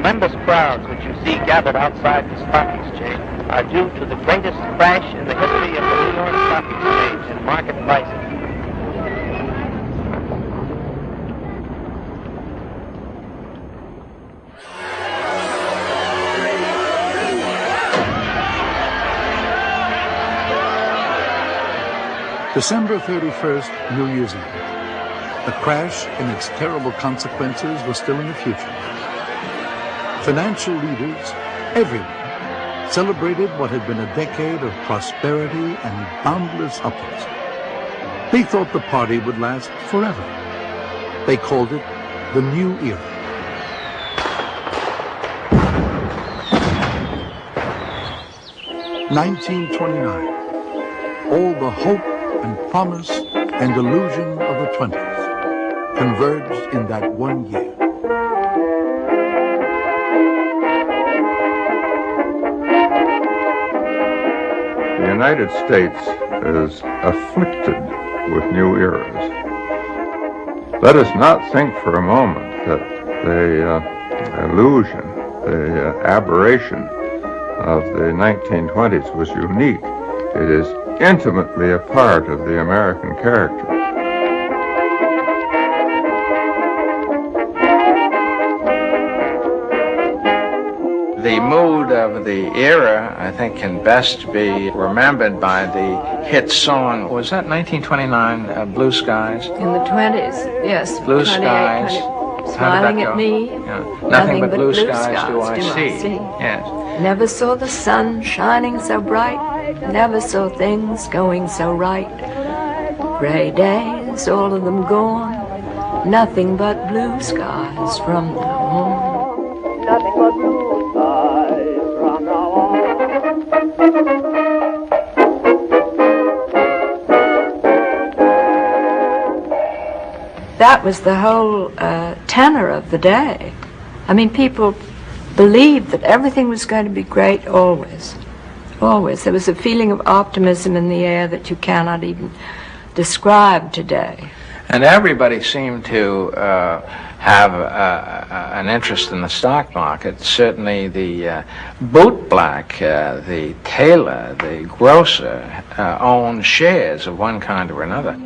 tremendous crowds which you see gathered outside the stock exchange are due to the greatest crash in the history of the New York Stock Exchange in market prices. December 31st, New Year's Eve. The crash and its terrible consequences were still in the future. Financial leaders, everyone, celebrated what had been a decade of prosperity and boundless upwards. They thought the party would last forever. They called it the New Era. "1929. All the hope and promise and illusion of the 20s converged in that one year. The United States is afflicted with new eras. Let us not think for a moment that the illusion, the aberration of the 1920s was unique. It is intimately a part of the American character. The mood of the era, I think, can best be remembered by the hit song. Was that 1929, Blue Skies? In the 20s, yes. Blue Skies. Smiling at me. Yeah. Nothing but blue skies do I see. Yes. Never saw the sun shining so bright. Never saw things going so right. Gray days, all of them gone. Nothing but blue skies from now on. Nothing but blue skies from now on. That was the whole tenor of the day. I mean, people believed that everything was going to be great always. Always. There was a feeling of optimism in the air that you cannot even describe today. And everybody seemed to have an interest in the stock market. Certainly the bootblack, the tailor, the grocer owned shares of one kind or another.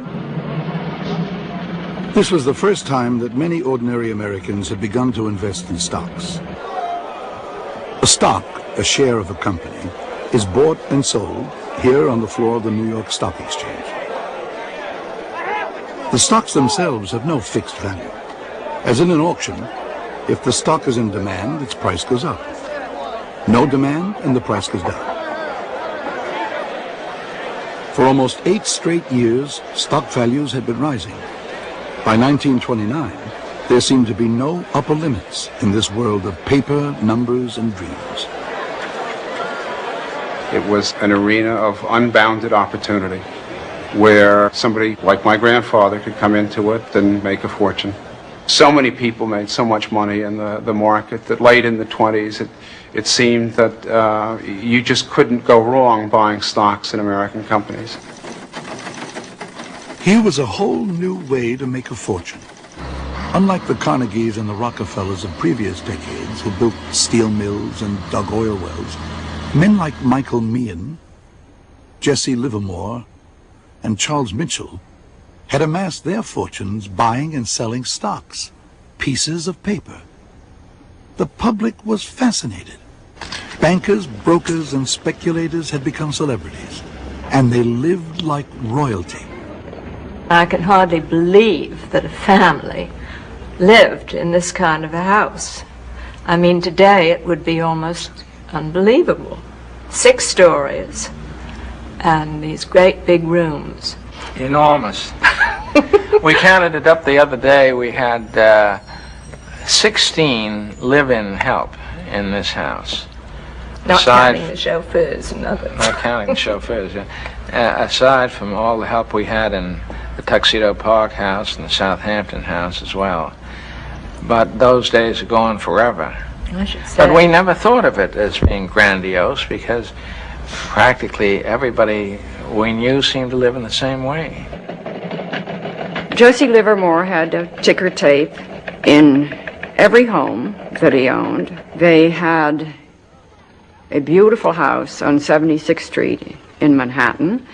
This was the first time that many ordinary Americans had begun to invest in stocks. A stock, a share of a company, is bought and sold here on the floor of the New York Stock Exchange. The stocks themselves have no fixed value. As in an auction, if the stock is in demand, its price goes up. No demand, and the price goes down. For almost 8 straight years, stock values had been rising. By 1929, there seemed to be no upper limits in this world of paper, numbers, and dreams. It was an arena of unbounded opportunity where somebody like my grandfather could come into it and make a fortune. So many people made so much money in the market that late in the 20s it seemed that you just couldn't go wrong buying stocks in American companies. Here was a whole new way to make a fortune. Unlike the Carnegies and the Rockefellers of previous decades who built steel mills and dug oil wells, men like Michael Meehan, Jesse Livermore, and Charles Mitchell had amassed their fortunes buying and selling stocks, pieces of paper. The public was fascinated. Bankers, brokers, and speculators had become celebrities, and they lived like royalty. I can hardly believe that a family lived in this kind of a house. I mean, today it would be almost unbelievable. 6 stories and these great big rooms. Enormous. We counted it up the other day. We had 16 live-in help in this house. Not counting the chauffeurs and others. Not counting the chauffeurs. Aside from all the help we had in the Tuxedo Park house and the Southampton house as well. But those days are gone forever. I should say. But we never thought of it as being grandiose because practically everybody we knew seemed to live in the same way. Josie Livermore had a ticker tape in every home that he owned. They had a beautiful house on 76th Street in Manhattan,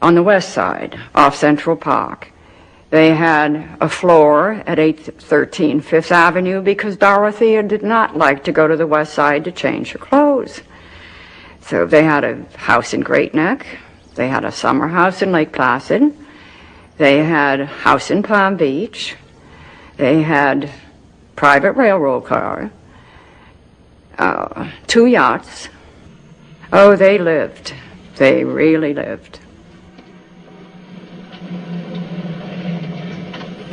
on the west side, off Central Park. They had a floor at 813 Fifth Avenue because Dorothea did not like to go to the west side to change her clothes. So they had a house in Great Neck. They had a summer house in Lake Placid. They had a house in Palm Beach. They had private railroad car, 2 yachts. Oh, they lived. They really lived.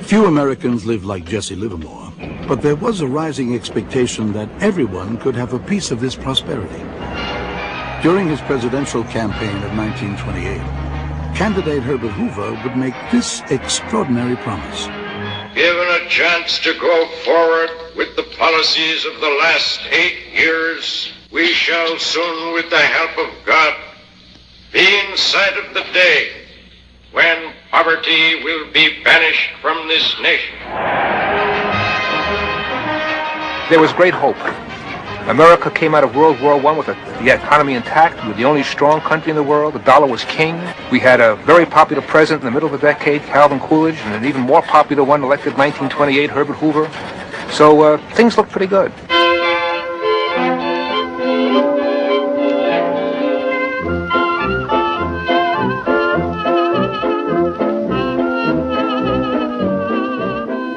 Few Americans lived like Jesse Livermore, but there was a rising expectation that everyone could have a piece of this prosperity. During his presidential campaign of 1928, candidate Herbert Hoover would make this extraordinary promise. Given a chance to go forward with the policies of the last 8 years, we shall soon, with the help of God, be in sight of the day when poverty will be banished from this nation. There was great hope. America came out of World War I with the economy intact. We were the only strong country in the world. The dollar was king. We had a very popular president in the middle of the decade, Calvin Coolidge, and an even more popular one elected in 1928, Herbert Hoover. So things looked pretty good.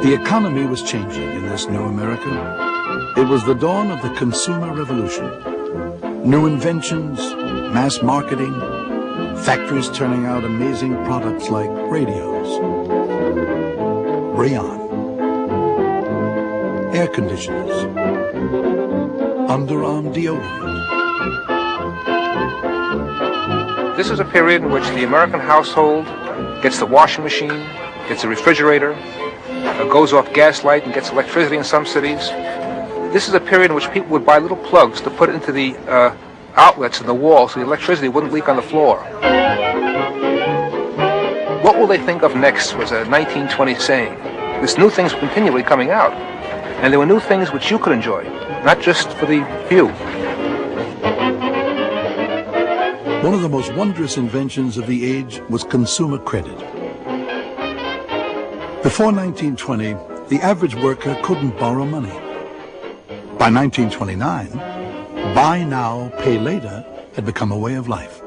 The economy was changing in this new America. It was the dawn of the consumer revolution. New inventions, mass marketing, factories turning out amazing products like radios, rayon, air conditioners, underarm deodorant. This is a period in which the American household gets the washing machine, gets a refrigerator, goes off gaslight and gets electricity in some cities. This is a period in which people would buy little plugs to put into the outlets in the wall so the electricity wouldn't leak on the floor. What will they think of next was a 1920 saying. This new things were continually coming out. And there were new things which you could enjoy, not just for the few. One of the most wondrous inventions of the age was consumer credit. Before 1920, the average worker couldn't borrow money. By 1929, buy now, pay later had become a way of life.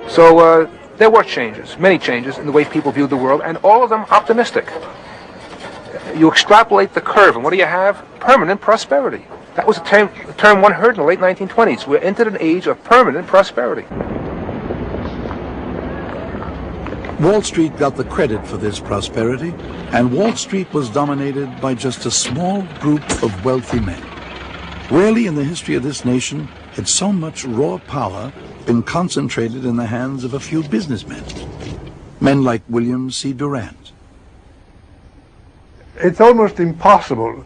So there were changes, many changes in the way people viewed the world, and all of them optimistic. You extrapolate the curve, and what do you have? Permanent prosperity. That was a term one heard in the late 1920s. We're entered an age of permanent prosperity. Wall Street got the credit for this prosperity, and Wall Street was dominated by just a small group of wealthy men. Rarely in the history of this nation had so much raw power been concentrated in the hands of a few businessmen. Men like William C. Durant. It's almost impossible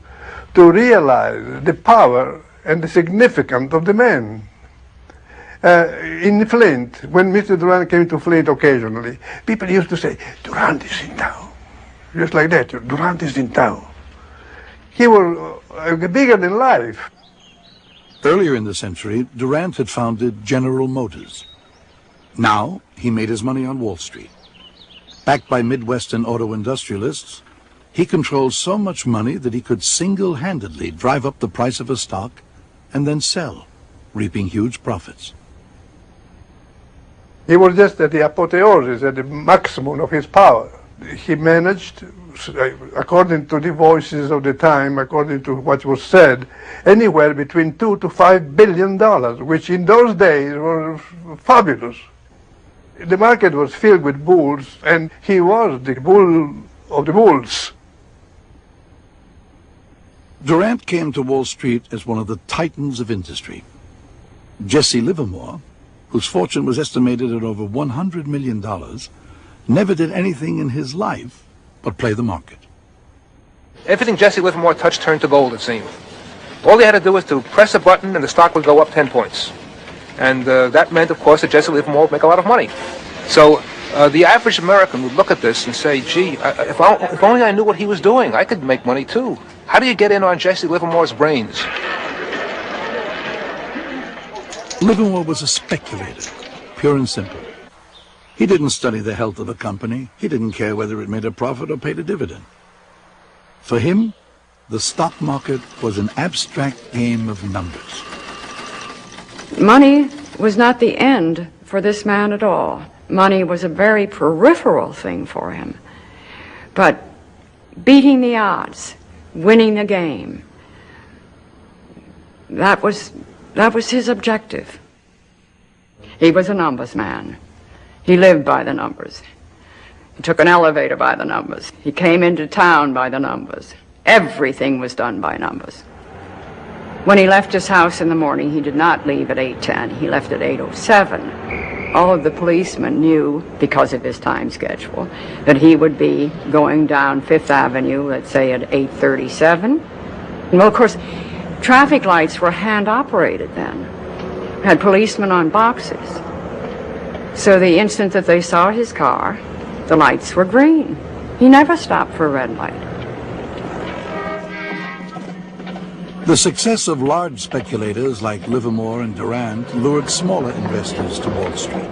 to realize the power and the significance of the man. In Flint, when Mr. Durant came to Flint occasionally, people used to say, Durant is in town. Just like that, Durant is in town. He was bigger than life. Earlier in the century, Durant had founded General Motors. Now, he made his money on Wall Street. Backed by Midwestern auto industrialists, he controlled so much money that he could single-handedly drive up the price of a stock and then sell, reaping huge profits. He was just at the apotheosis, at the maximum of his power. He managed, according to the voices of the time, according to what was said, anywhere between $2 to $5 billion, which in those days was fabulous. The market was filled with bulls, and he was the bull of the bulls. Durant came to Wall Street as one of the titans of industry. Jesse Livermore, whose fortune was estimated at over $100 million, never did anything in his life but play the market. Everything Jesse Livermore touched turned to gold, it seemed. All he had to do was to press a button and the stock would go up 10 points. And that meant, of course, that Jesse Livermore would make a lot of money. So The average American would look at this and say, gee, if only I knew what he was doing, I could make money too. How do you get in on Jesse Livermore's brains? Livermore was a speculator, pure and simple. He didn't study the health of a company. He didn't care whether it made a profit or paid a dividend. For him, the stock market was an abstract game of numbers. Money was not the end for this man at all. Money was a very peripheral thing for him. But beating the odds, winning the game, that was his objective. He was a numbers man. He lived by the numbers. He took an elevator by the numbers. He came into town by the numbers. Everything was done by numbers. When he left his house in the morning, he did not leave at 8:10. He left at 8:07. All of the policemen knew, because of his time schedule, that he would be going down Fifth Avenue, let's say at 8:37. Well, of course, traffic lights were hand-operated then. Had policemen on boxes. So the instant that they saw his car, the lights were green. He never stopped for a red light. The success of large speculators like Livermore and Durant lured smaller investors to Wall Street.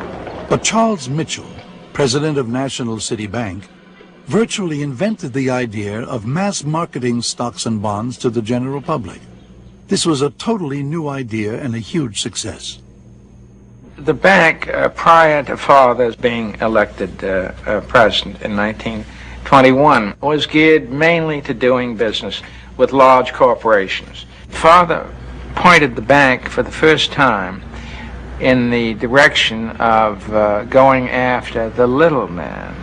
But Charles Mitchell, president of National City Bank, virtually invented the idea of mass marketing stocks and bonds to the general public. This was a totally new idea and a huge success. The bank, prior to Father's being elected president in 1921, was geared mainly to doing business with large corporations. Father pointed the bank for the first time in the direction of going after the little man.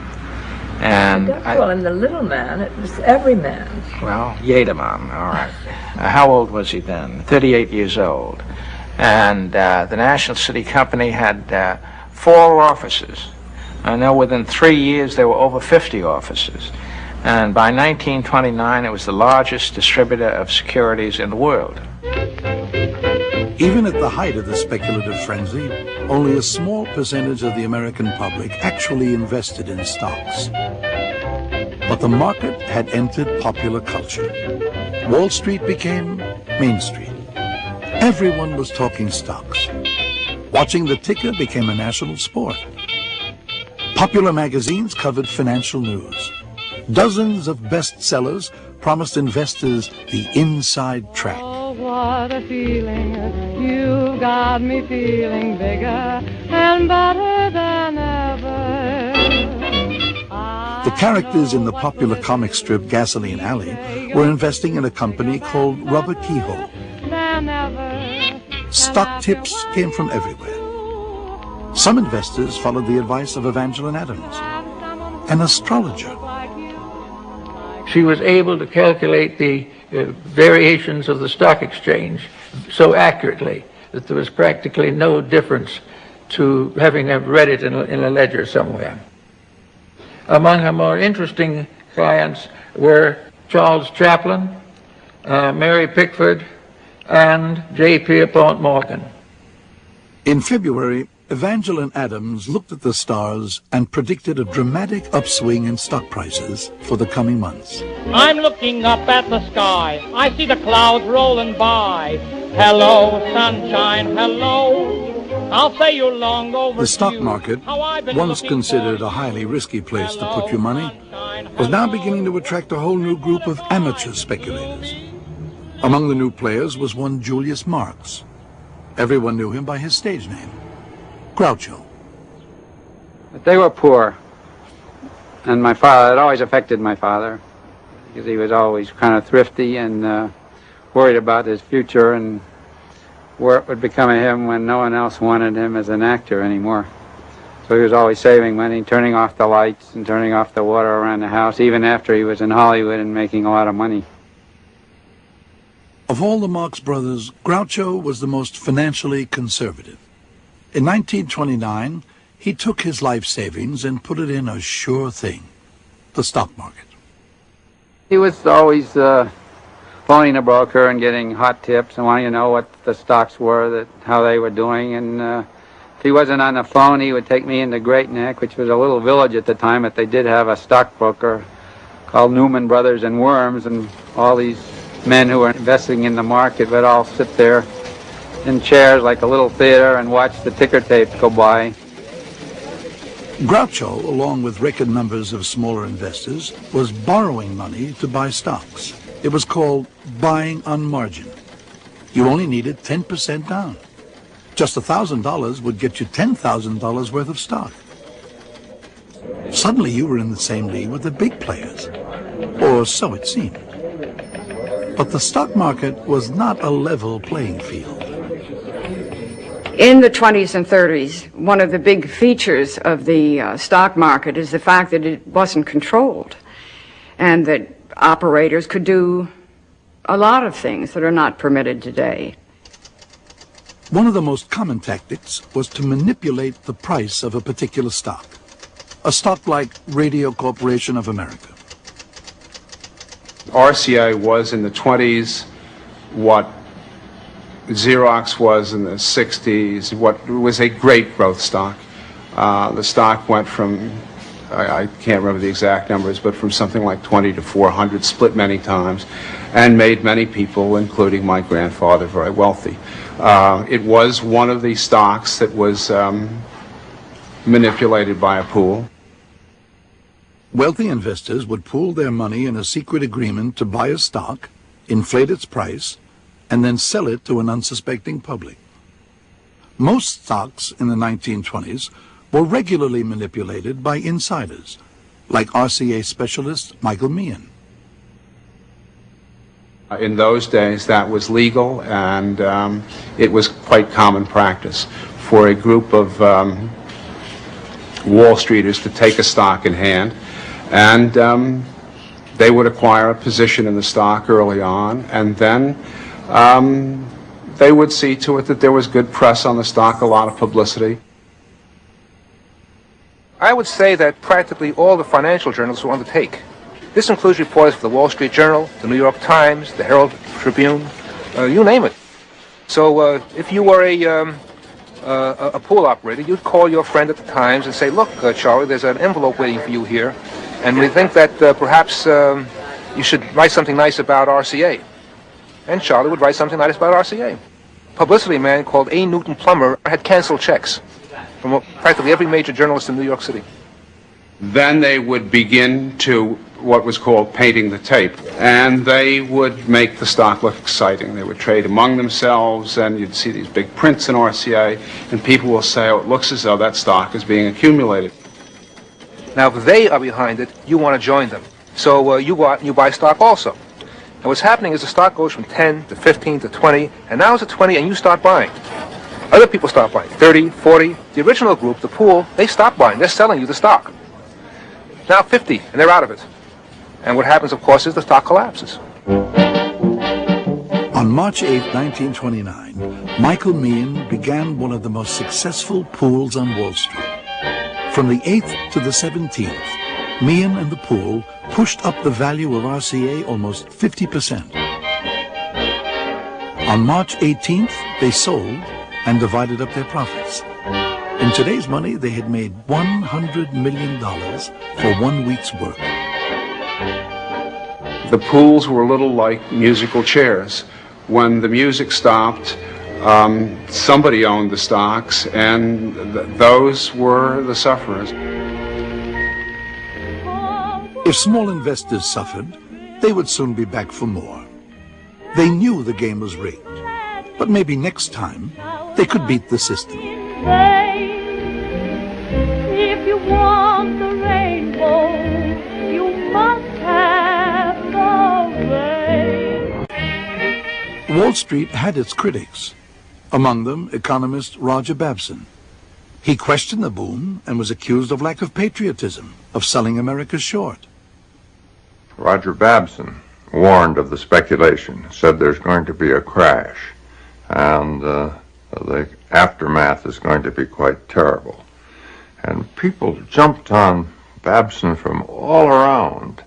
And don't call him the little man, it was every man. Well, Jedermann, all right. How old was he then? 38 years old. And the National City Company had 4 offices. I know within 3 years there were over 50 offices. And by 1929 it was the largest distributor of securities in the world. Even at the height of the speculative frenzy, only a small percentage of the American public actually invested in stocks. But the market had entered popular culture. Wall Street became Main Street. Everyone was talking stocks. Watching the ticker became a national sport. Popular magazines covered financial news. Dozens of bestsellers promised investors the inside track. Oh, what a feeling. You've got me feeling bigger and better than ever. The characters in the popular comic strip Gasoline Alley were investing in a company called Rubber Keyhole. Stock tips came from everywhere. Some investors followed the advice of Evangeline Adams, an astrologer. She was able to calculate the variations of the stock exchange so accurately that there was practically no difference to having read it in a ledger somewhere. Among her more interesting clients were Charles Chaplin, Mary Pickford, and J. Pierpont Morgan. In February, Evangeline Adams looked at the stars and predicted a dramatic upswing in stock prices for the coming months. I'm looking up at the sky. I see the clouds rolling by. Hello, sunshine, hello. I'll say you long overdue. The stock market, once considered a highly risky place to put your money, was now beginning to attract a whole new group of amateur speculators. Among the new players was one Julius Marx. Everyone knew him by his stage name, Groucho. But they were poor, and my father, it always affected my father, because he was always kind of thrifty and worried about his future and where it would become of him when no one else wanted him as an actor anymore. So he was always saving money, turning off the lights and turning off the water around the house, even after he was in Hollywood and making a lot of money. Of all the Marx brothers, Groucho was the most financially conservative. In 1929, he took his life savings and put it in a sure thing, the stock market. He was always phoning a broker and getting hot tips and wanting to know what the stocks were, how they were doing, and If he wasn't on the phone, he would take me into Great Neck, which was a little village at the time, but they did have a stockbroker called Newman Brothers and Worms, and all these men who were investing in the market would all sit there in chairs like a little theater and watch the ticker tape go by. Groucho, along with record numbers of smaller investors, was borrowing money to buy stocks. It was called buying on margin. You only needed 10% down. Just $1,000 would get you $10,000 worth of stock. Suddenly you were in the same league with the big players, or so it seemed. But the stock market was not a level playing field. In the 20s and 30s, one of the big features of the stock market is the fact that it wasn't controlled, and that operators could do a lot of things that are not permitted today. One of the most common tactics was to manipulate the price of a particular stock. A stock like Radio Corporation of America. RCA was in the 20s what Xerox was in the 60s, what was a great growth stock. The stock went from, I can't remember the exact numbers, but from something like 20 to 400, split many times, and made many people, including my grandfather, very wealthy. It was one of the stocks that was manipulated by a pool. Wealthy investors would pool their money in a secret agreement to buy a stock, inflate its price, and then sell it to an unsuspecting public. Most stocks in the 1920s were regularly manipulated by insiders, like RCA specialist Michael Meehan. In those days, that was legal, and it was quite common practice for a group of Wall Streeters to take a stock in hand, and they would acquire a position in the stock early on, and then they would see to it that there was good press on the stock, a lot of publicity. I would say that practically all the financial journals were on the take. This includes reporters for the Wall Street Journal, the New York Times, the Herald Tribune, you name it. So if you were a pool operator, you'd call your friend at the Times and say, look, Charlie, there's an envelope waiting for you here, and we think that perhaps you should write something nice about RCA. And Charlie would write something nice about RCA. A publicity man called A. Newton Plummer had canceled checks from practically every major journalist in New York City. Then they would begin to what was called painting the tape, and they would make the stock look exciting. They would trade among themselves, and you'd see these big prints in RCA, and people will say, oh, it looks as though that stock is being accumulated. Now, if they are behind it, you want to join them. So you go out and you buy stock also. And what's happening is the stock goes from 10 to 15 to 20, and now it's at 20 and you start buying. Other people start buying, 30, 40. The original group, the pool, they stop buying. They're selling you the stock. Now 50, and they're out of it. And what happens, of course, is the stock collapses. On March 8, 1929, Michael Meehan began one of the most successful pools on Wall Street. From the 8th to the 17th, Meehan and the pool pushed up the value of RCA almost 50%. On March 18th, they sold and divided up their profits. In today's money, they had made $100 million for 1 week's work. The pools were a little like musical chairs. When the music stopped, somebody owned the stocks, and those were the sufferers. If small investors suffered, they would soon be back for more. They knew the game was rigged, but maybe next time they could beat the system. If you want the rainbow, you must have the rain. Wall Street had its critics, among them economist Roger Babson. He questioned the boom and was accused of lack of patriotism, of selling America short. Roger Babson warned of the speculation, said there's going to be a crash, and the aftermath is going to be quite terrible. And people jumped on Babson from all around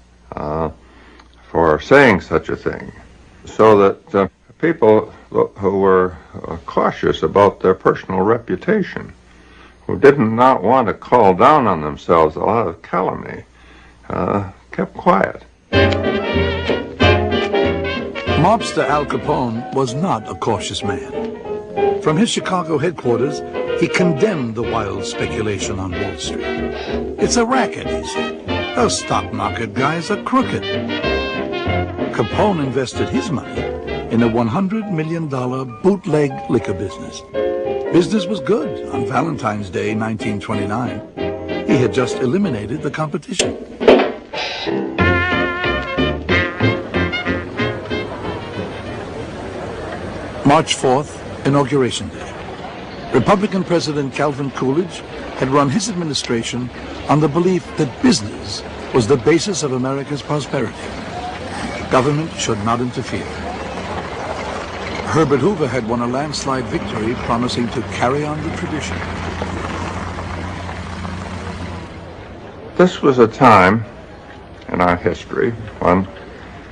for saying such a thing, so that people who were cautious about their personal reputation who did not want to call down on themselves a lot of calumny, kept quiet. Mobster Al Capone was not a cautious man. From his Chicago headquarters, he condemned the wild speculation on Wall Street. It's a racket, he said. Those stock market guys are crooked. Capone invested his money in a $100 million bootleg liquor business. Business was good on Valentine's Day, 1929. He had just eliminated the competition. March 4th, Inauguration Day. Republican President Calvin Coolidge had run his administration on the belief that business was the basis of America's prosperity. Government should not interfere. Herbert Hoover had won a landslide victory, promising to carry on the tradition. This was a time in our history when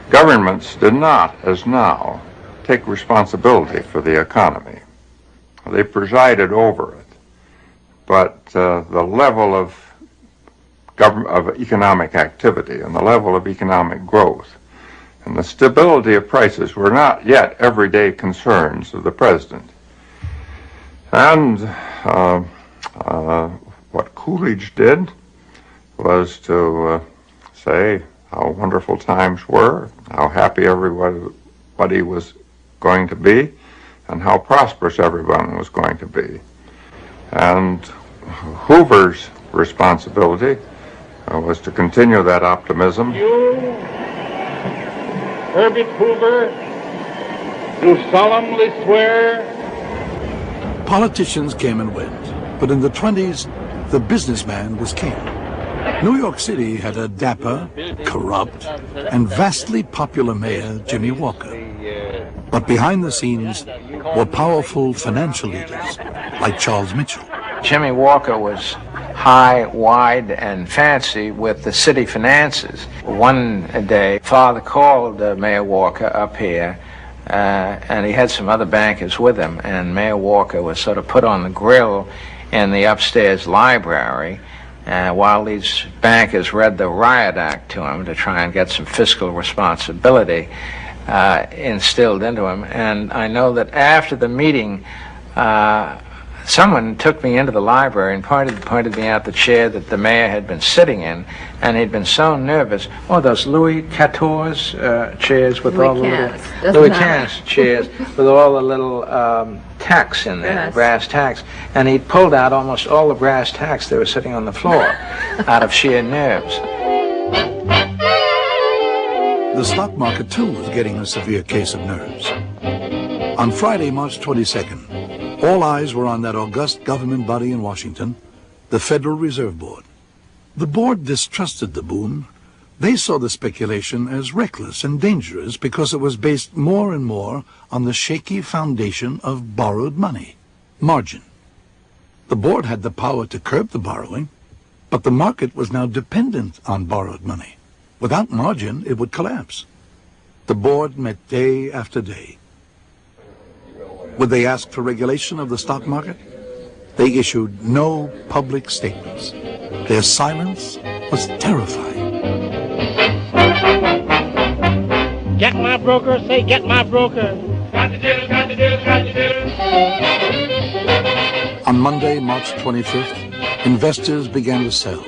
governments did not, as now, take responsibility for the economy. They presided over it, but the level of economic activity and the level of economic growth and the stability of prices were not yet everyday concerns of the president. And what Coolidge did was to say how wonderful times were, how happy everybody was going to be, and how prosperous everyone was going to be. And Hoover's responsibility was to continue that optimism. You, Herbert Hoover, do solemnly swear. Politicians came and went, but in the 20s, the businessman was king. New York City had a dapper, corrupt, and vastly popular mayor, Jimmy Walker. But behind the scenes were powerful financial leaders, like Charles Mitchell. Jimmy Walker was high, wide, and fancy with the city finances. One day, Father called Mayor Walker up here, and he had some other bankers with him, and Mayor Walker was sort of put on the grill in the upstairs library while these bankers read the Riot Act to him to try and get some fiscal responsibility instilled into him. And I know that after the meeting, someone took me into the library and pointed me out the chair that the mayor had been sitting in, and he'd been so nervous. Oh, those Louis XIV chairs with all the little Louis XV chairs with all the little tacks in there, brass tacks, and he'd pulled out almost all the brass tacks that were sitting on the floor out of sheer nerves. The stock market, too, was getting a severe case of nerves. On Friday, March 22nd, all eyes were on that august government body in Washington, the Federal Reserve Board. The board distrusted the boom. They saw the speculation as reckless and dangerous because it was based more and more on the shaky foundation of borrowed money, margin. The board had the power to curb the borrowing, but the market was now dependent on borrowed money. Without margin, it would collapse. The board met day after day. Would they ask for regulation of the stock market? They issued no public statements. Their silence was terrifying. Get my broker, say get my broker. Got the deal, got the deal, got the deal. On Monday, March 25th, investors began to sell.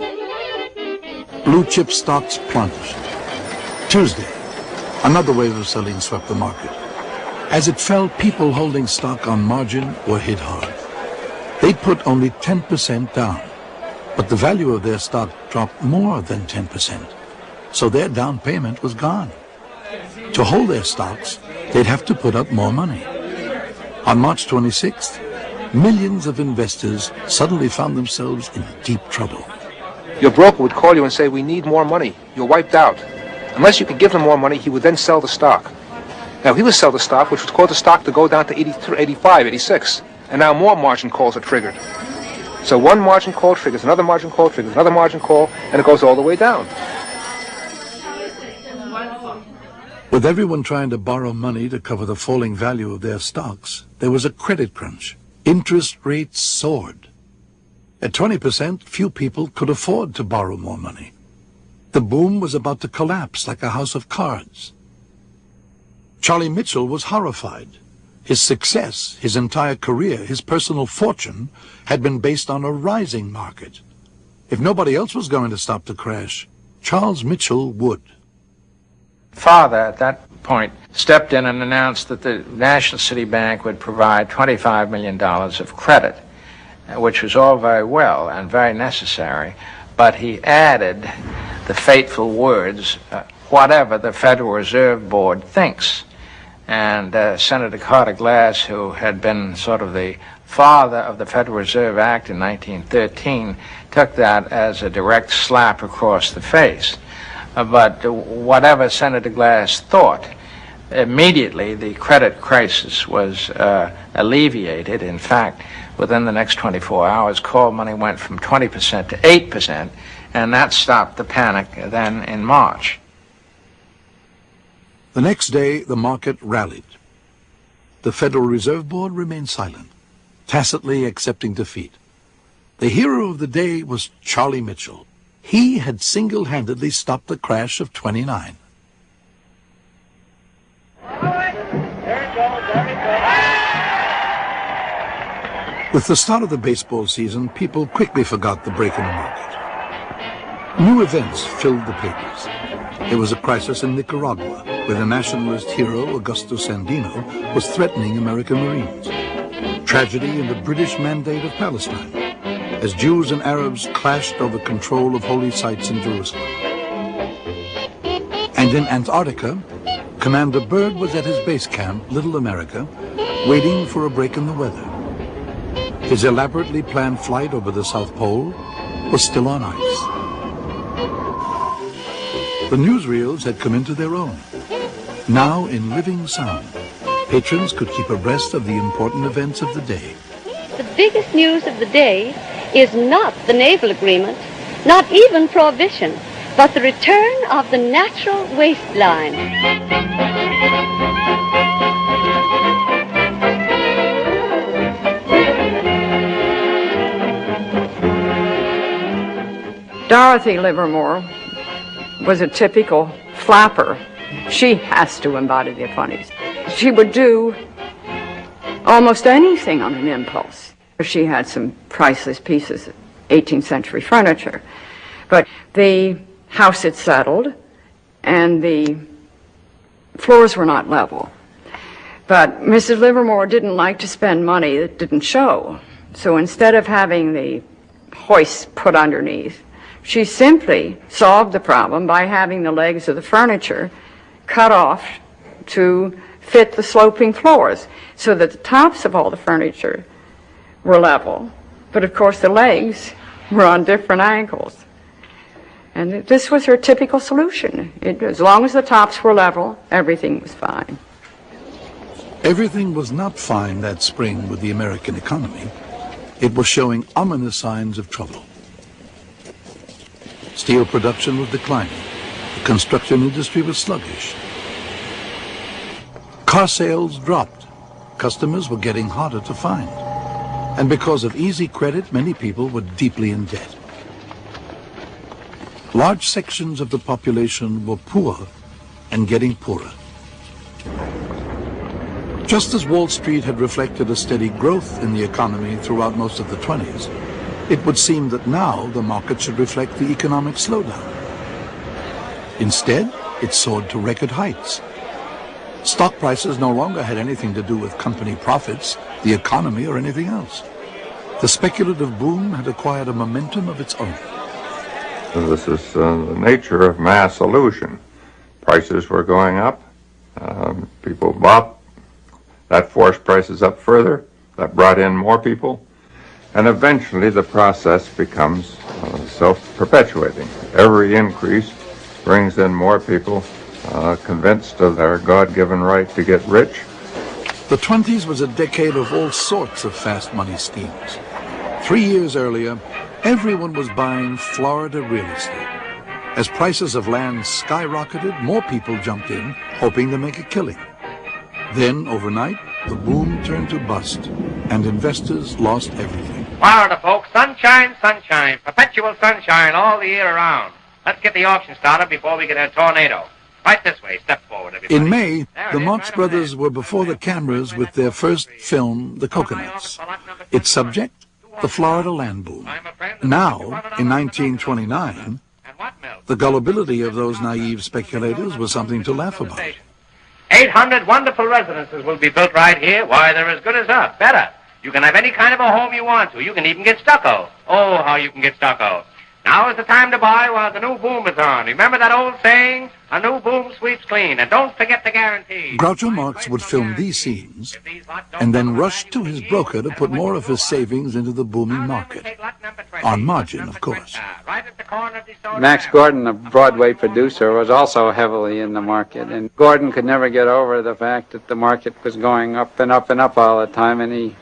Blue chip stocks plunged. Tuesday, another wave of selling swept the market. As it fell, people holding stock on margin were hit hard. They'd put only 10% down, but the value of their stock dropped more than 10%, so their down payment was gone. To hold their stocks, they'd have to put up more money. On March 26th, millions of investors suddenly found themselves in deep trouble. Your broker would call you and say, we need more money. You're wiped out. Unless you could give him more money, he would then sell the stock. Now, he would sell the stock, which would cause the stock to go down to 83, 85, 86. And now more margin calls are triggered. So one margin call triggers, another margin call triggers, another margin call, and it goes all the way down. With everyone trying to borrow money to cover the falling value of their stocks, there was a credit crunch. Interest rates soared. At 20%, few people could afford to borrow more money. The boom was about to collapse like a house of cards. Charlie Mitchell was horrified. His success, his entire career, his personal fortune had been based on a rising market. If nobody else was going to stop the crash, Charles Mitchell would. Father, at that point, stepped in and announced that the National City Bank would provide $25 million of credit, which was all very well and very necessary, but he added the fateful words, whatever the Federal Reserve Board thinks. And Senator Carter Glass, who had been sort of the father of the Federal Reserve Act in 1913, took that as a direct slap across the face. But whatever Senator Glass thought, immediately the credit crisis was alleviated. In fact, within the next 24 hours, call money went from 20% to 8%, and that stopped the panic then in March. The next day, the market rallied. The Federal Reserve Board remained silent, tacitly accepting defeat. The hero of the day was Charlie Mitchell. He had single-handedly stopped the crash of '29. With the start of the baseball season, people quickly forgot the break in the market. New events filled the papers. There was a crisis in Nicaragua, where the nationalist hero Augusto Sandino was threatening American Marines. Tragedy in the British Mandate of Palestine, as Jews and Arabs clashed over control of holy sites in Jerusalem. And in Antarctica, Commander Byrd was at his base camp, Little America, waiting for a break in the weather. His elaborately planned flight over the South Pole was still on ice. The newsreels had come into their own. Now, in living sound, patrons could keep abreast of the important events of the day. The biggest news of the day is not the naval agreement, not even prohibition, but the return of the natural waistline. Dorothy Livermore was a typical flapper. She has to embody the funnies. She would do almost anything on an impulse. She had some priceless pieces of 18th century furniture. But the house had settled, and the floors were not level. But Mrs. Livermore didn't like to spend money that didn't show. So instead of having the hoists put underneath, she simply solved the problem by having the legs of the furniture cut off to fit the sloping floors, so that the tops of all the furniture were level, but of course the legs were on different angles. And this was her typical solution. As long as the tops were level, everything was fine. Everything was not fine that spring with the American economy. It was showing ominous signs of trouble. Steel production was declining. The construction industry was sluggish. Car sales dropped. Customers were getting harder to find. And because of easy credit, many people were deeply in debt. Large sections of the population were poor and getting poorer. Just as Wall Street had reflected a steady growth in the economy throughout most of the 20s, it would seem that now the market should reflect the economic slowdown. Instead, it soared to record heights. Stock prices no longer had anything to do with company profits, the economy, or anything else. The speculative boom had acquired a momentum of its own. This is the nature of mass illusion. Prices were going up. People bought. That forced prices up further. That brought in more people. And eventually the process becomes self-perpetuating. Every increase brings in more people convinced of their God-given right to get rich. The 20s was a decade of all sorts of fast money schemes. 3 years earlier, everyone was buying Florida real estate. As prices of land skyrocketed, more people jumped in, hoping to make a killing. Then, overnight, the boom turned to bust, and investors lost everything. Florida, folks, sunshine, sunshine, perpetual sunshine all the year around. Let's get the auction started before we get a tornado. Right this way. Step forward, everybody. In May, the Marx Brothers were before the cameras with their first film, The Coconuts. Its subject, the Florida land boom. Now, in 1929, the gullibility of those naive speculators was something to laugh about. 800 wonderful residences will be built right here. Why, they're as good as up. Better. You can have any kind of a home you want to. You can even get stucco. Oh, how you can get stucco. Now is the time to buy while the new boom is on. Remember that old saying? A new boom sweeps clean. And don't forget the guarantee. Groucho Marx would film these scenes and then rush to his broker to put more of his savings into the booming market. On margin, of course. Max Gordon, the Broadway producer, was also heavily in the market. And Gordon could never get over the fact that the market was going up and up and up all the time. And he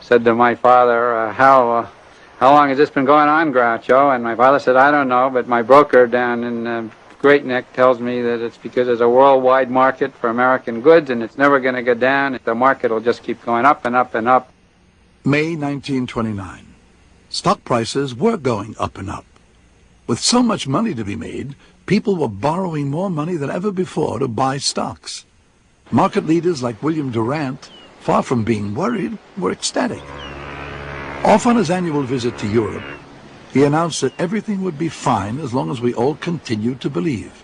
said to my father, how long has this been going on, Groucho? And my father said, I don't know, but my broker down in Great Neck tells me that it's because there's a worldwide market for American goods and it's never going to go down. The market will just keep going up and up and up. May 1929. Stock prices were going up and up. With so much money to be made, people were borrowing more money than ever before to buy stocks. Market leaders like William Durant, far from being worried, were ecstatic. Off on his annual visit to Europe, he announced that everything would be fine as long as we all continued to believe.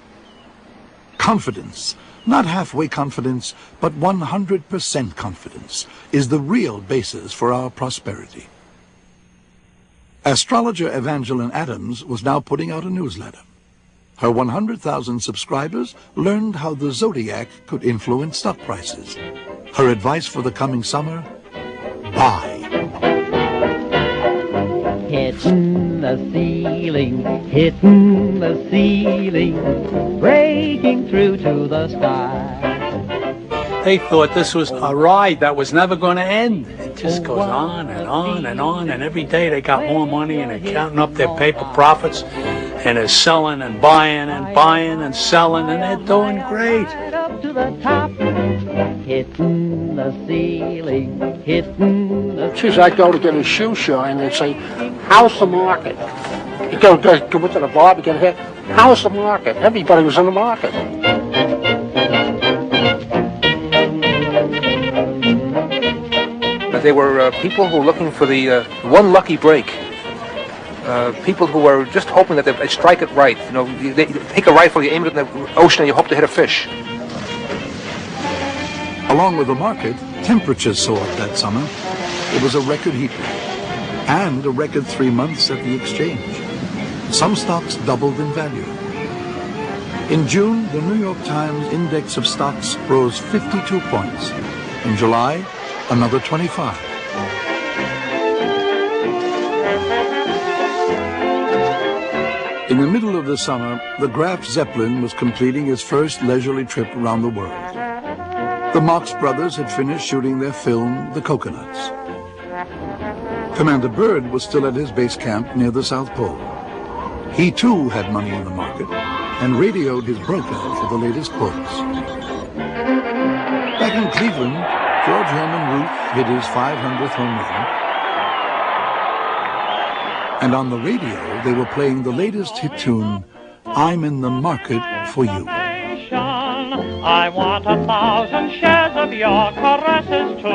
Confidence, not halfway confidence, but 100% confidence, is the real basis for our prosperity. Astrologer Evangeline Adams was now putting out a newsletter. Her 100,000 subscribers learned how the zodiac could influence stock prices. Her advice for the coming summer? Buy. Hitting the ceiling, hitting the ceiling, breaking through to the sky. They thought this was a ride that was never going to end. It just goes on and on and on, and every day they got more money and they're counting up their paper profits, and they're selling and buying and selling, and they're doing great. Up to the top, hitting the ceiling, hitting the... Geez, I'd go to get a shoe shine and they'd say, how's the market? You go to the barber, get a hair, how's the market? Everybody was in the market. They were people who were looking for the one lucky break. People who were just hoping that they'd strike it right. You know, they take a rifle, you aim it in the ocean, and you hope to hit a fish. Along with the market, temperatures soared that summer. It was a record heat wave and a record 3 months at the exchange. Some stocks doubled in value. In June, the New York Times index of stocks rose 52 points. In July, another 25. In the middle of the summer, the Graf Zeppelin was completing his first leisurely trip around the world. The Marx Brothers had finished shooting their film, The Coconuts. Commander Byrd was still at his base camp near the South Pole. He too had money in the market and radioed his broker for the latest quotes. Back in Cleveland, George Herman Ruth hit his 500th home run. And on the radio, they were playing the latest hit tune, I'm in the Market for You. I want 1,000 shares of your caresses too.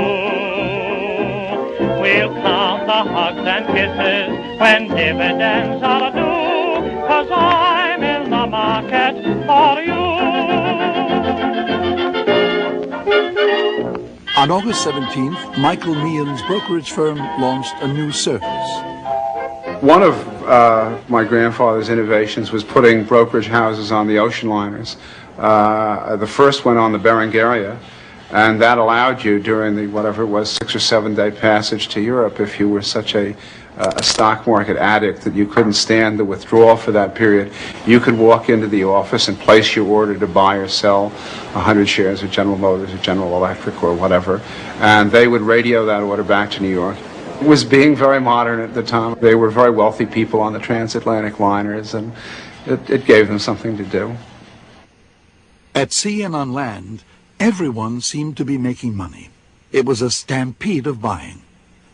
We'll count the hugs and kisses when dividends are due, 'cause I'm in the market for you. On August 17th, Michael Meehan's brokerage firm launched a new service. One of my grandfather's innovations was putting brokerage houses on the ocean liners. The first one on the Berengaria, and that allowed you during the, whatever it was, 6 or 7 day passage to Europe, if you were such a stock market addict that you couldn't stand the withdrawal for that period, you could walk into the office and place your order to buy or sell 100 shares of General Motors or General Electric or whatever, and they would radio that order back to New York. It was being very modern at the time. They were very wealthy people on the transatlantic liners, and it gave them something to do. At sea and on land, everyone seemed to be making money. It was a stampede of buying.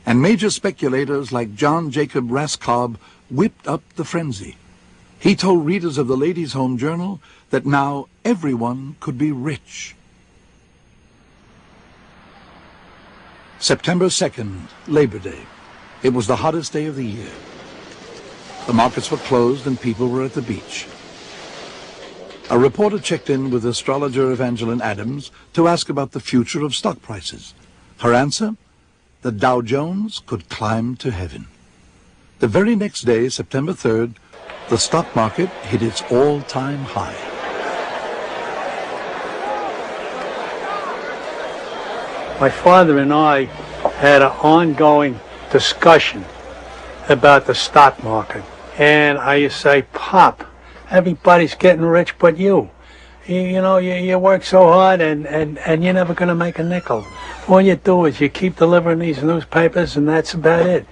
And major speculators like John Jacob Raskob whipped up the frenzy. He told readers of the Ladies' Home Journal that now everyone could be rich. September 2nd, Labor Day. It was the hottest day of the year. The markets were closed and people were at the beach. A reporter checked in with astrologer Evangeline Adams to ask about the future of stock prices. Her answer? The Dow Jones could climb to heaven. The very next day, September 3rd, the stock market hit its all-time high. My father and I had an ongoing discussion about the stock market. And I used to say, Pop, everybody's getting rich but you. You work so hard and you're never going to make a nickel. All you do is you keep delivering these newspapers and that's about it.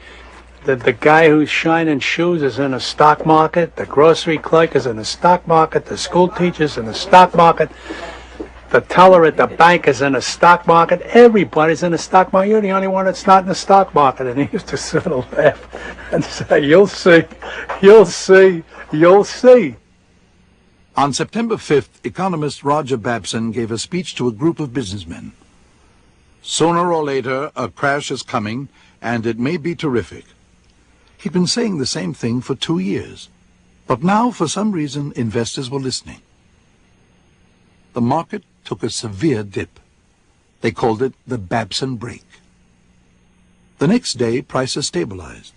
The guy who's shining shoes is in the stock market. The grocery clerk is in the stock market. The school teacher's in the stock market. The teller at the bank is in the stock market. Everybody's in the stock market. You're the only one that's not in the stock market. And he used to sort of laugh and say, you'll see, you'll see, you'll see. On September 5th, economist Roger Babson gave a speech to a group of businessmen. Sooner or later, a crash is coming, and it may be terrific. He'd been saying the same thing for 2 years. But now, for some reason, investors were listening. The market took a severe dip. They called it the Babson break. The next day, prices stabilized.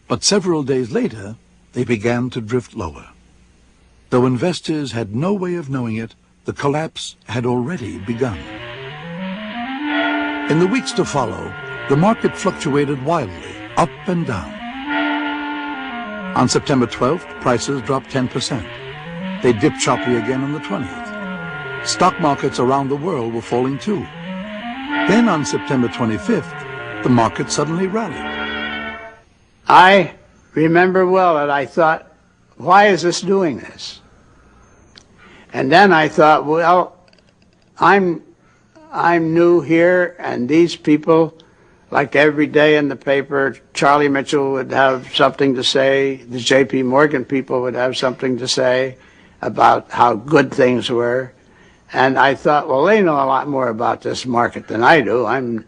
But several days later, they began to drift lower. Though investors had no way of knowing it, the collapse had already begun. In the weeks to follow, the market fluctuated wildly, up and down. On September 12th, prices dropped 10%. They dipped sharply again on the 20th. Stock markets around the world were falling too. Then on September 25th, the market suddenly rallied. I remember well that I thought, why is this doing this? And then I thought, well, I'm new here, and these people, like every day in the paper, Charlie Mitchell would have something to say, the J.P. Morgan people would have something to say about how good things were. And I thought, well, they know a lot more about this market than I do. I'm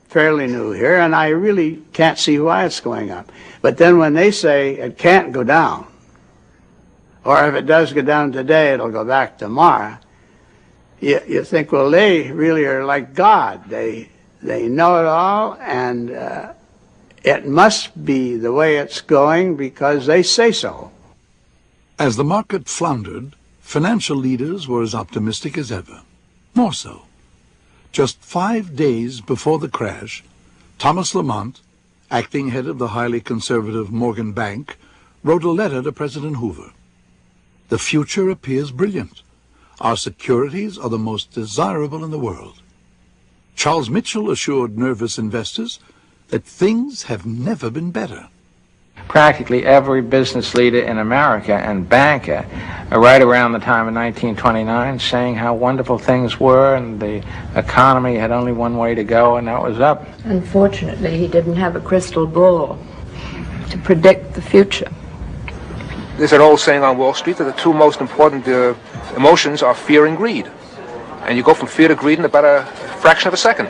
fairly new here, and I really can't see why it's going up. But then when they say it can't go down, or if it does go down today, it'll go back tomorrow, you think, well, they really are like God. They know it all, and it must be the way it's going because they say so. As the market floundered, financial leaders were as optimistic as ever. More so. Just 5 days before the crash, Thomas Lamont, acting head of the highly conservative Morgan Bank, wrote a letter to President Hoover. The future appears brilliant. Our securities are the most desirable in the world. Charles Mitchell assured nervous investors that things have never been better. Practically every business leader in America and banker, right around the time of 1929, saying how wonderful things were and the economy had only one way to go, and that was up. Unfortunately, he didn't have a crystal ball to predict the future. There's an old saying on Wall Street that the two most important emotions are fear and greed. And you go from fear to greed in about a fraction of a second.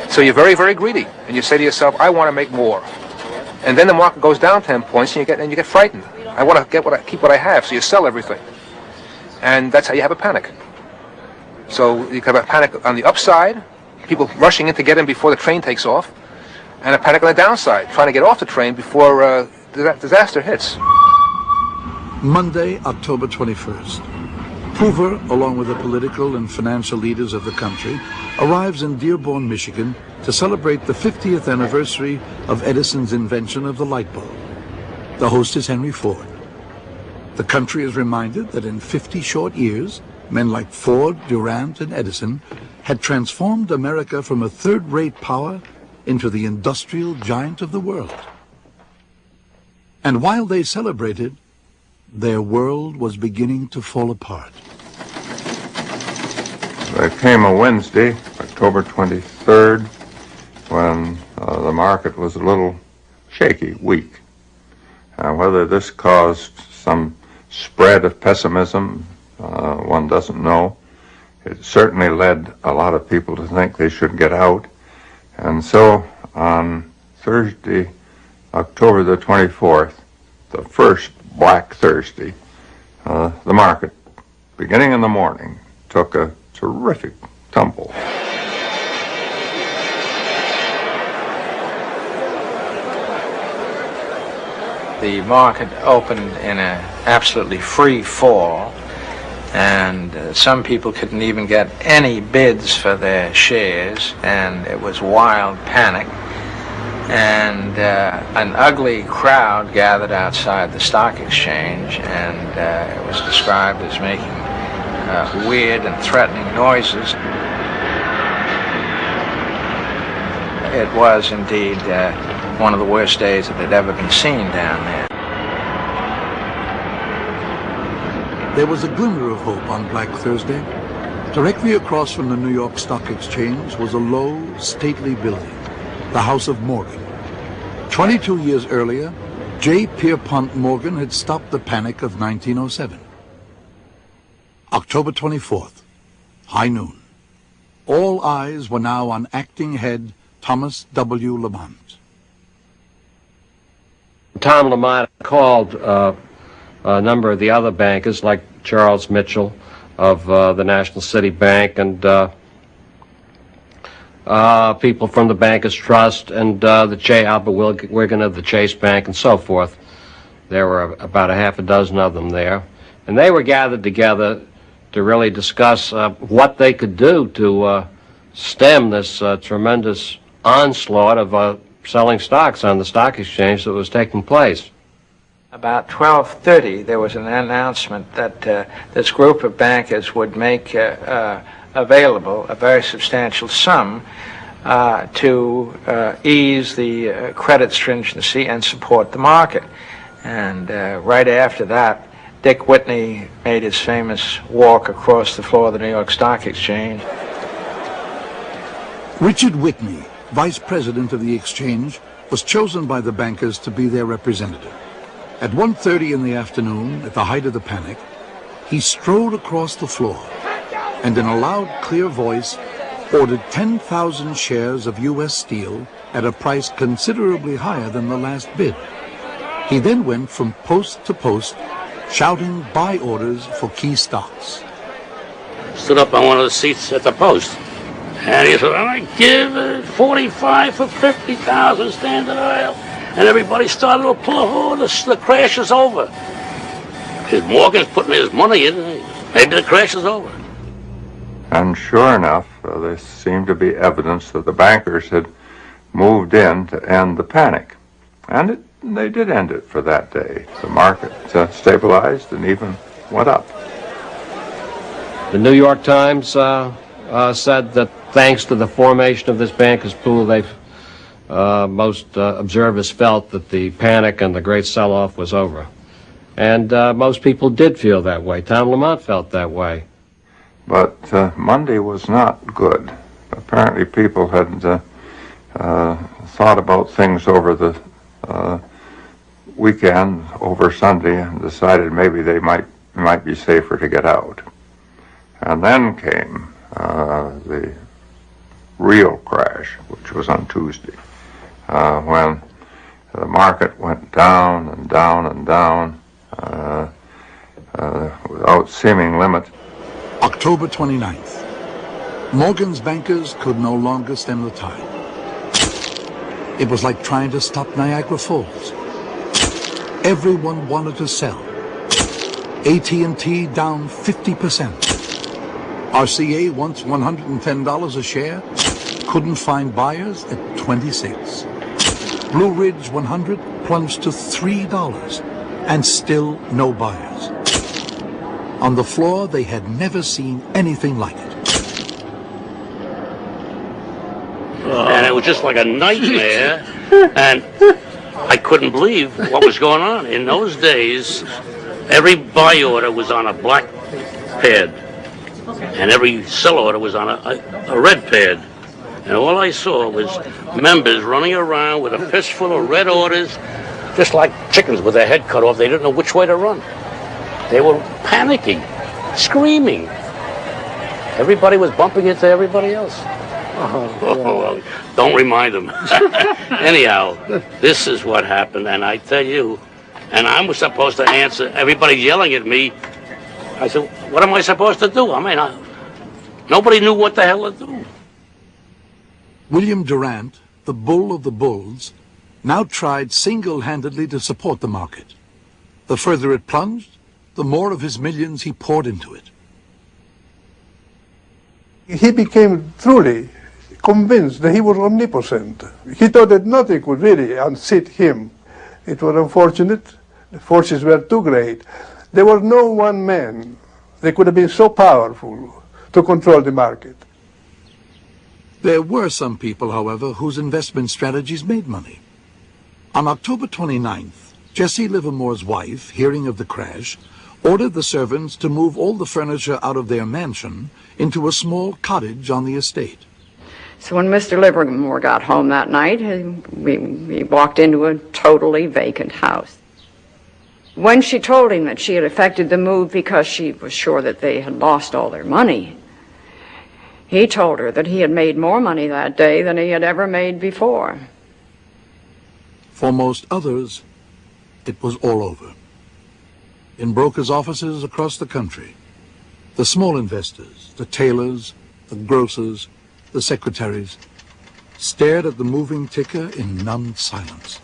So you're very, very greedy, and you say to yourself, I want to make more. And then the market goes down 10 points, and you get frightened. I want to keep what I have, so you sell everything. And that's how you have a panic. So you have a panic on the upside, people rushing in to get in before the train takes off, and a panic on the downside, trying to get off the train before disaster hits. Monday, October 21st. Hoover, along with the political and financial leaders of the country, arrives in Dearborn, Michigan, to celebrate the 50th anniversary of Edison's invention of the light bulb. The host is Henry Ford. The country is reminded that in 50 short years, men like Ford, Durant, and Edison had transformed America from a third-rate power into the industrial giant of the world. And while they celebrated, their world was beginning to fall apart. There came a Wednesday, October 23rd, when the the market was a little shaky, weak. Whether this caused some spread of pessimism, one doesn't know. It certainly led a lot of people to think they should get out. And so on Thursday, October the 24th, the first Black Thursday, the market, beginning in the morning, took a terrific tumble. The market opened in an absolutely free fall, and some people couldn't even get any bids for their shares, and it was wild panic. And an ugly crowd gathered outside the stock exchange, and it was described as making weird and threatening noises. It was indeed one of the worst days that had ever been seen down there. There was a glimmer of hope on Black Thursday. Directly across from the New York Stock Exchange was a low, stately building, the House of Morgan. 22 years earlier, J. Pierpont Morgan had stopped the panic of 1907. October 24th, high noon. All eyes were now on acting head Thomas W. Lamont. Tom Lamont called a number of the other bankers, like Charles Mitchell of the National City Bank, and people from the Bankers Trust, and Albert Wiggin of the Chase Bank, and so forth. There were about a half a dozen of them there. And they were gathered together to really discuss what they could do to stem this tremendous onslaught of selling stocks on the stock exchange that was taking place. About 12:30, there was an announcement that this group of bankers would make available a very substantial sum to ease the credit stringency and support the market. And right after that, Dick Whitney made his famous walk across the floor of the New York Stock Exchange. Richard Whitney, vice president of the exchange, was chosen by the bankers to be their representative. At 1:30 in the afternoon, at the height of the panic, he strode across the floor and in a loud, clear voice ordered 10,000 shares of U.S. Steel at a price considerably higher than the last bid. He then went from post to post, shouting buy orders for key stocks. Stood up on one of the seats at the post, and he said, I give 45 for 50,000 Standard Oil. And everybody started to applaud. Oh, the crash is over. Because Morgan's putting his money in. Maybe the crash is over. And sure enough, there seemed to be evidence that the bankers had moved in to end the panic. And they did end it for that day. The market stabilized and even went up. The New York Times said that thanks to the formation of this bankers pool, most observers felt that the panic and the great sell-off was over. And most people did feel that way. Tom Lamont felt that way. But Monday was not good. Apparently people had thought about things over the weekend, over Sunday, and decided maybe they might be safer to get out. And then came the real crash, which was on Tuesday. When the market went down and down and down without seeming limit. October 29th. Morgan's bankers could no longer stem the tide. It was like trying to stop Niagara Falls. Everyone wanted to sell. AT&T down 50%. RCA, once $110 a share, couldn't find buyers at $26. Blue Ridge 100 plunged to $3, and still no buyers. On the floor, they had never seen anything like it. And it was just like a nightmare, and I couldn't believe what was going on. In those days, every buy order was on a black pad, and every sell order was on a red pad. And all I saw was members running around with a fistful of red orders, just like chickens with their head cut off. They didn't know which way to run. They were panicking, screaming. Everybody was bumping into everybody else. Oh, don't remind them. Anyhow, this is what happened, and I tell you, and I was supposed to answer. Everybody yelling at me. I said, what am I supposed to do? I mean, nobody knew what the hell to do. William Durant, the bull of the bulls, now tried single-handedly to support the market. The further it plunged, the more of his millions he poured into it. He became truly convinced that he was omnipotent. He thought that nothing could really unseat him. It was unfortunate. The forces were too great. There was no one man that could have been so powerful to control the market. There were some people, however, whose investment strategies made money. On October 29th, Jesse Livermore's wife, hearing of the crash, ordered the servants to move all the furniture out of their mansion into a small cottage on the estate. So when Mr. Livermore got home that night, we walked into a totally vacant house. When she told him that she had effected the move because she was sure that they had lost all their money, he told her that he had made more money that day than he had ever made before. For most others, it was all over. In brokers' offices across the country, the small investors, the tailors, the grocers, the secretaries, stared at the moving ticker in numbed silence.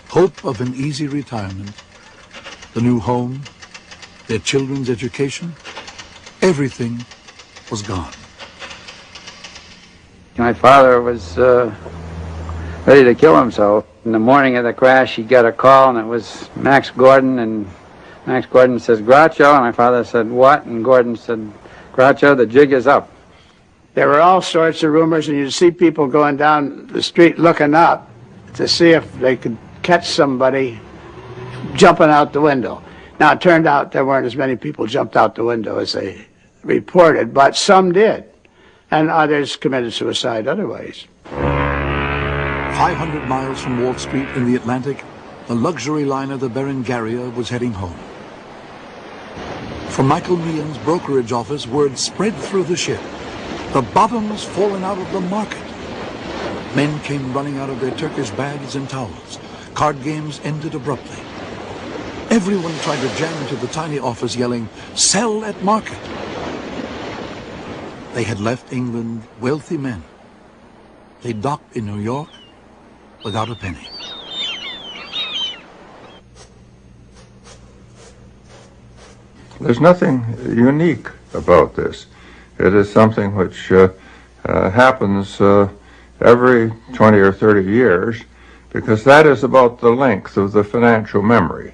Hope of an easy retirement, the new home, their children's education, everything was gone. My father was ready to kill himself. In the morning of the crash, he got a call, and it was Max Gordon, and Max Gordon says, Groucho, and my father said, what? And Gordon said, Groucho, the jig is up. There were all sorts of rumors, and you'd see people going down the street looking up to see if they could catch somebody jumping out the window. Now, it turned out there weren't as many people jumped out the window as they reported, but some did, and others committed suicide other ways. 500 miles from Wall Street in the Atlantic, the luxury liner the Berengaria was heading home. From Michael Meehan's brokerage office, word spread through the ship. The bottom's fallen out of the market. Men came running out of their Turkish bags and towels. Card games ended abruptly. Everyone tried to jam into the tiny office yelling, "Sell at market." They had left England wealthy men. They docked in New York without a penny. There's nothing unique about this. It is something which happens every 20 or 30 years, because that is about the length of the financial memory.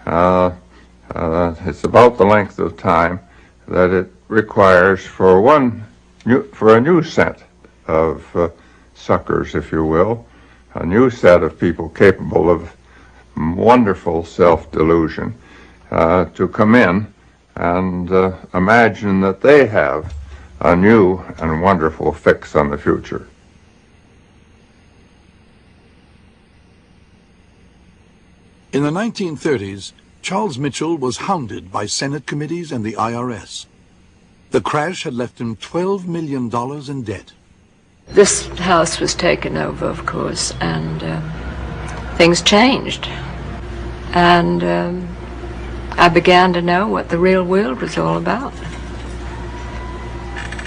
It's about the length of time that it requires for a new set of suckers, if you will, a new set of people capable of wonderful self-delusion to come in and imagine that they have a new and wonderful fix on the future. In the 1930s, Charles Mitchell was hounded by Senate committees and the IRS. The crash had left him $12 million in debt. This house was taken over, of course, and things changed. And I began to know what the real world was all about.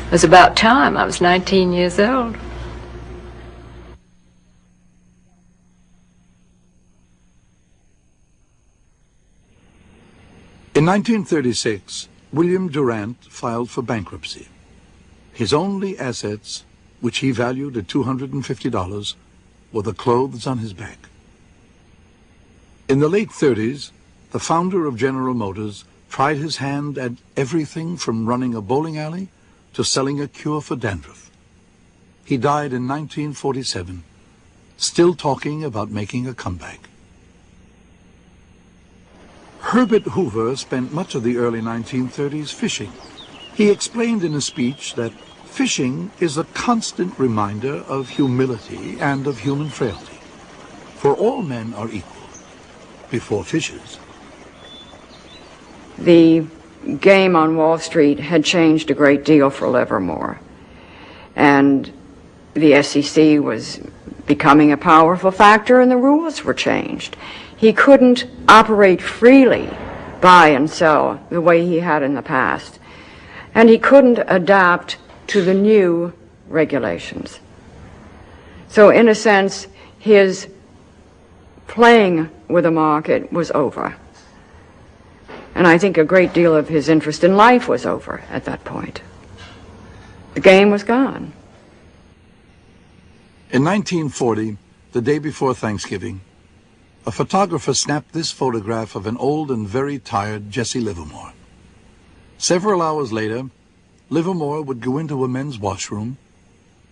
It was about time. I was 19 years old. In 1936, William Durant filed for bankruptcy. His only assets, which he valued at $250, were the clothes on his back. In the late 30s, the founder of General Motors tried his hand at everything from running a bowling alley to selling a cure for dandruff. He died in 1947, still talking about making a comeback. Herbert Hoover spent much of the early 1930s fishing. He explained in a speech that Fishing is a constant reminder of humility and of human frailty. For all men are equal before fishes. The game on Wall Street had changed a great deal for Livermore, and the SEC was becoming a powerful factor, and the rules were changed. He couldn't operate freely, buy and sell, the way he had in the past, and he couldn't adapt to the new regulations. So in a sense, his playing with the market was over. And I think a great deal of his interest in life was over at that point. The game was gone. In 1940, the day before Thanksgiving, a photographer snapped this photograph of an old and very tired Jesse Livermore. Several hours later, Livermore would go into a men's washroom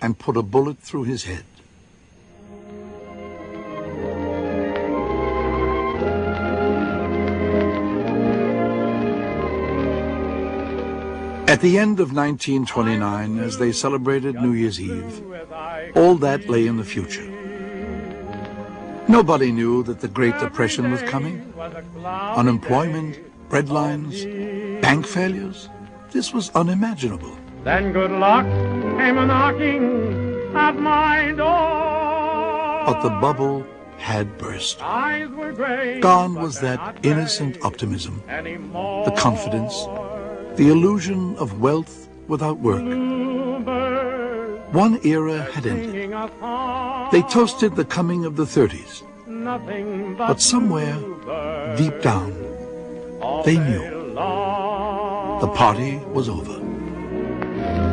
and put a bullet through his head. At the end of 1929, as they celebrated New Year's Eve, all that lay in the future. Nobody knew that the Great Depression was coming. Unemployment, breadlines, bank failures, this was unimaginable. Then good luck came a knocking at my door. But the bubble had burst. Eyes were gray, Gone was that innocent optimism, the confidence, the illusion of wealth without work. One era had ended. They toasted the coming of the 30s. But somewhere, deep down, they knew the party was over.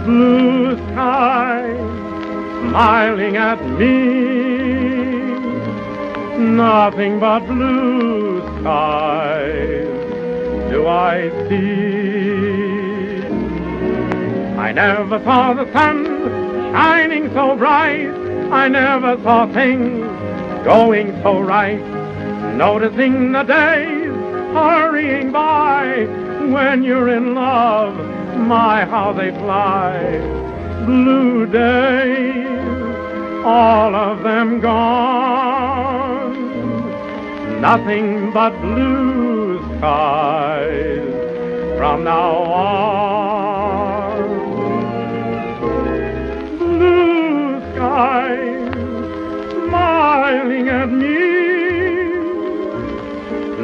Blue sky smiling at me, nothing but blue skies do I see. I never saw the sun shining so bright, I never saw things going so right, noticing the days hurrying by. When you're in love, my, how they fly. Blue days, all of them gone, nothing but blue skies from now on. Blue skies smiling at me,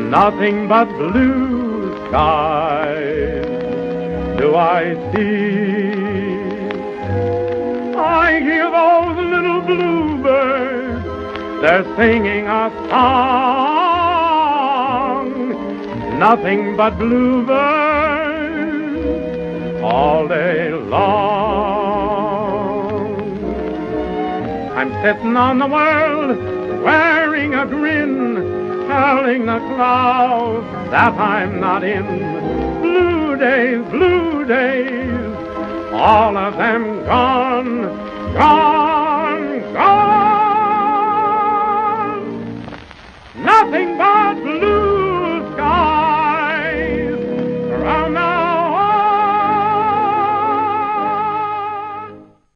nothing but blue skies do I see. I hear those little bluebirds, they're singing a song, nothing but bluebirds all day long. I'm sitting on the world wearing a grin, telling the clouds that I'm not in. Blue days, all of them gone, gone.